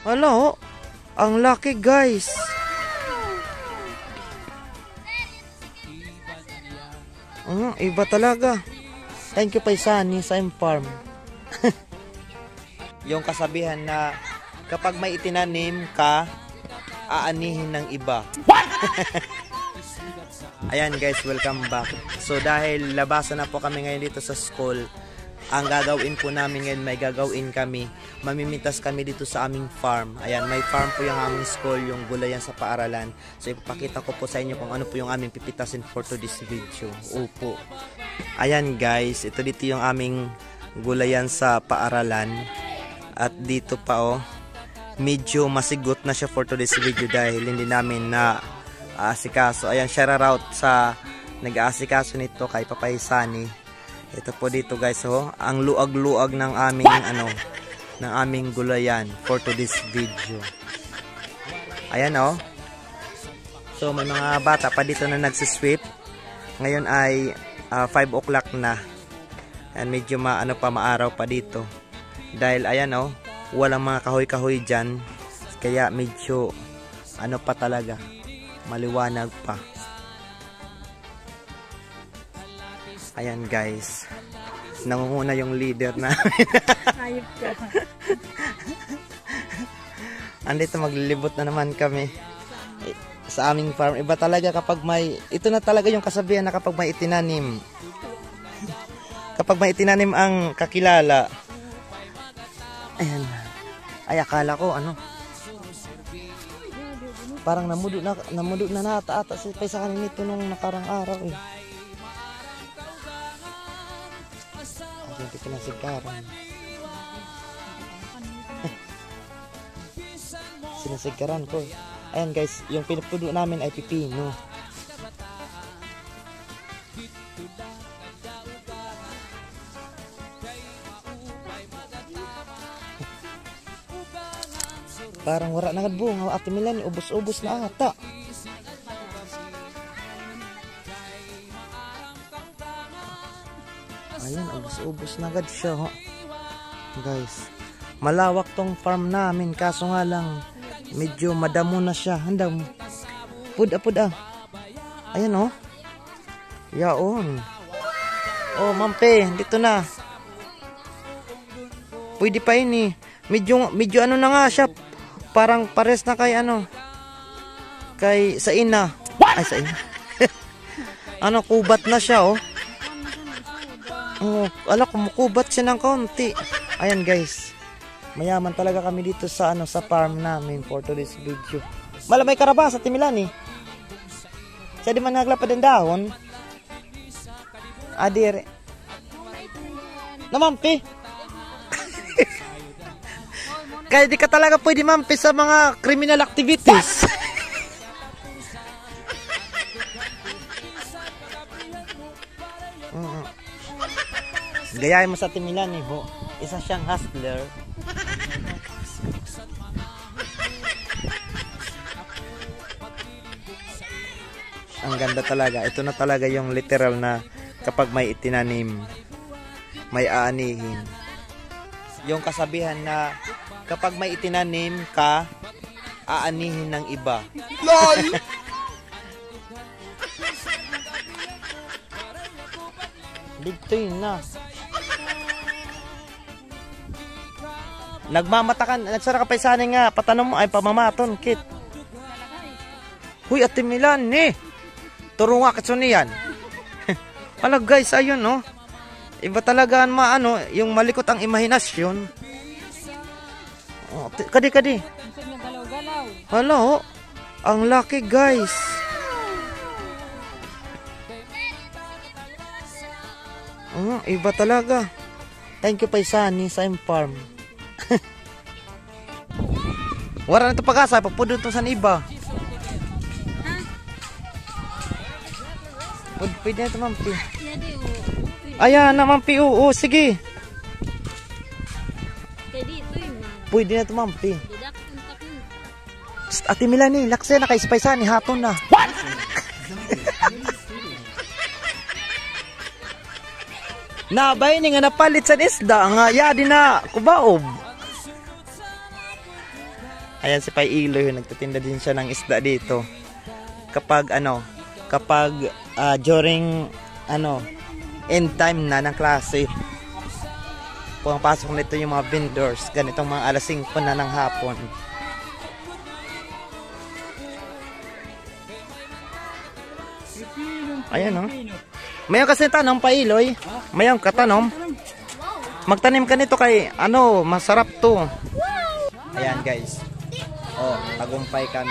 Hala, oh. Ang laki, guys. Iba talaga. Thank you, Paisani, sa farm. Yung kasabihan na kapag may itinanim ka, aanihin ng iba. Ayan guys, welcome back. So dahil labasan na po kami ngayon dito sa school, ang gagawin po namin ngayon, may gagawin kami, mamimitas kami dito sa aming farm. Ayan, may farm po yung aming school, yung gulayan sa paaralan. So ipapakita ko po sa inyo kung ano po yung aming pipitasin for today's video. Opo. Ayan guys, ito dito yung aming gulayan sa paaralan. At dito pa oh, medyo masigot na siya for today's video dahil hindi namin na asikaso. Ayan, shout out sa nag-aasikaso nito kay Papaisani. Ito po dito guys, oh, ang luag-luag ng aming ng aming gulayan for today's video. Ayan oh. So may mga bata pa dito na nagsisweep. Ngayon ay 5 o'clock na. And medyo maaraw pa dito. Dahil ayan oh, walang mga kahoy-kahoy diyan. Kaya medyo pa talaga, maliwanag pa. Ayan guys, nangunguna yung leader namin. Hayop ka. Andito maglilibot na naman kami sa aming farm. Iba talaga kapag may, ito na talaga yung kasabihan na kapag may itinanim. Kapag may itinanim ang kakilala. Ayan. Ay, akala ko parang namudo na nata si Paisani nito nung nakarang araw eh. Hindi pinasigaran. Sinasigaran ko. Ayan guys, yung pinupudo namin ay pipino. Parang wala na bunga, Ate Melanie, ubos-ubos na ata. Ayan, ubos-ubos na agad siya, ho. Guys, malawak tong farm namin, kaso nga lang medyo madamo na siya. Handang puda. Ayan oh. Yaon. Oh, Mampe, dito na. Pwede pa ini. Medyo na nga siya. Parang pares na kay kay sa ina. Ay, sa ina. Kubat na siya oh. Oh, kumukubat siya ng kaunti. Ayan guys, mayaman talaga kami dito sa sa farm namin for today's video. May karabasa, Ate Melanie. Siya di man naglapad ang dahon. Adire. Namampi. Kaya di ka talaga pwede mampi sa mga criminal activities. Gayahin mo sa Ate Melanie, ho. Isa siyang hustler. Ang ganda talaga. Ito na talaga yung literal na kapag may itinanim, may aanihin. Yung kasabihan na kapag may itinanim ka, aanihin ng iba. LOL! Dito yun na. Nagmamatakan, nagsara ka Paisani nga, patanong mo ay pamamaton, kit. Huy, Ate Melanie, turo nga kitso niyan. Wala guys, ayun oh. Iba talaga yung malikot ang imahinasyon. Oh, kadi. Hala oh, ang laki guys. Iba talaga. Thank you Paisani sa farm. Wala na ito pag-asa, papudod ito sa iba. Pwede na ito Mampi. Ayan na Mampi, oo, sige. Pwede na ito Mampi. Ate Melanie, lakse na kay Paisani, hapon na. What? Nabay ni nga napalit sa isda nga yadi na kubaob. Ayan si Pai Iloy, nagtitinda din siya ng isda dito. Kapag during end time na ng klase, pumapasok nito yung mga vendors, ganitong mga alas 5 na ng hapon. Ayan o. Mayon kasi tanong pa Iloy. Mayon katanom. Magtanim ka nito kay masarap to. Ayan guys. Oh, tagumpay kami.